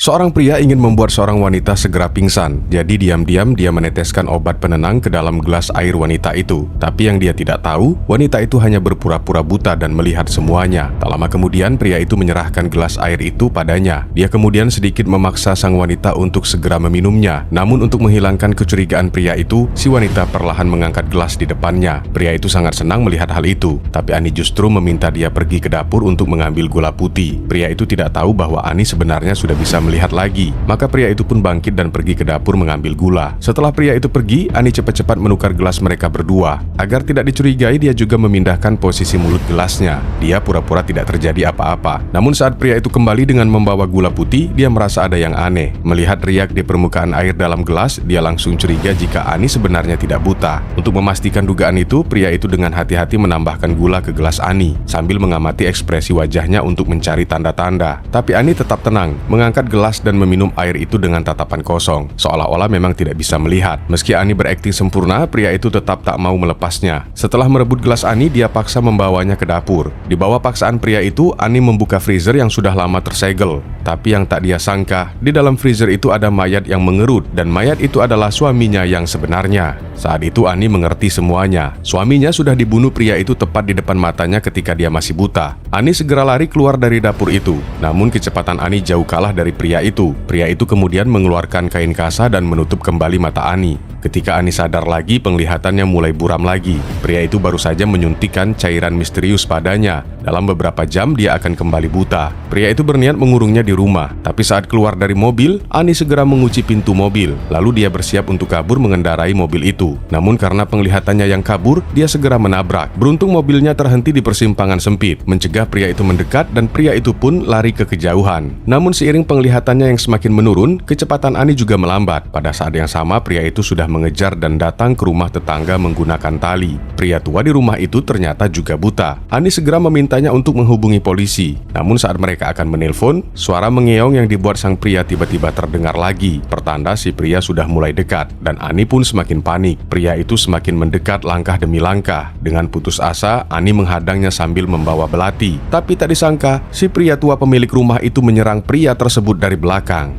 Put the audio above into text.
Seorang pria ingin membuat seorang wanita segera pingsan, jadi diam-diam dia meneteskan obat penenang ke dalam gelas air wanita itu. Tapi yang dia tidak tahu, wanita itu hanya berpura-pura buta dan melihat semuanya. Tak lama kemudian, pria itu menyerahkan gelas air itu padanya. Dia kemudian sedikit memaksa sang wanita untuk segera meminumnya. Namun untuk menghilangkan kecurigaan pria itu, si wanita perlahan mengangkat gelas di depannya. Pria itu sangat senang melihat hal itu, tapi Ani justru meminta dia pergi ke dapur untuk mengambil gula putih. Pria itu tidak tahu bahwa Ani sebenarnya sudah bisa melihat lagi. Maka pria itu pun bangkit dan pergi ke dapur mengambil gula. Setelah pria itu pergi, Ani cepat-cepat menukar gelas mereka berdua. Agar tidak dicurigai, dia juga memindahkan posisi mulut gelasnya. Dia pura-pura tidak terjadi apa-apa. Namun saat pria itu kembali dengan membawa gula putih, dia merasa ada yang aneh. Melihat riak di permukaan air dalam gelas, dia langsung curiga jika Ani sebenarnya tidak buta. Untuk memastikan dugaan itu, pria itu dengan hati-hati menambahkan gula ke gelas Ani, sambil mengamati ekspresi wajahnya untuk mencari tanda-tanda. Tapi Ani tetap tenang, mengangkat gelas dan meminum air itu dengan tatapan kosong, seolah-olah memang tidak bisa melihat. Meski Ani berakting sempurna, pria itu tetap tak mau melepasnya. Setelah merebut gelas Ani, dia paksa membawanya ke dapur. Di bawah paksaan pria itu, Ani membuka freezer yang sudah lama tersegel. Tapi yang tak dia sangka, di dalam freezer itu ada mayat yang mengerut, dan mayat itu adalah suaminya yang sebenarnya. Saat itu Ani mengerti semuanya. Suaminya sudah dibunuh pria itu tepat di depan matanya ketika dia masih buta. Ani segera lari keluar dari dapur itu. Namun kecepatan Ani jauh kalah dari pria itu. Pria itu kemudian mengeluarkan kain kasa dan menutup kembali mata Ani. Ketika Ani sadar lagi, penglihatannya mulai buram lagi. Pria itu baru saja menyuntikkan cairan misterius padanya. Dalam beberapa jam dia akan kembali buta. Pria itu berniat mengurungnya di rumah. Tapi saat keluar dari mobil, Ani segera mengunci pintu mobil. Lalu dia bersiap untuk kabur mengendarai mobil itu. Namun karena penglihatannya yang kabur, dia segera menabrak. Beruntung mobilnya terhenti di persimpangan sempit, mencegah pria itu mendekat dan pria itu pun lari ke kejauhan. Namun seiring penglihatannya yang semakin menurun, kecepatan Ani juga melambat. Pada saat yang sama, pria itu sudah mengejar dan datang ke rumah tetangga menggunakan tali. Pria tua di rumah itu ternyata juga buta. Ani segera memintanya untuk menghubungi polisi. Namun saat mereka akan menelpon, suara mengeong yang dibuat sang pria tiba-tiba terdengar lagi. Pertanda si pria sudah mulai dekat, dan Ani pun semakin panik. Pria itu semakin mendekat langkah demi langkah. Dengan putus asa, Ani menghadangnya sambil membawa belati. Tapi tak disangka, si pria tua pemilik rumah itu menyerang pria tersebut dari belakang.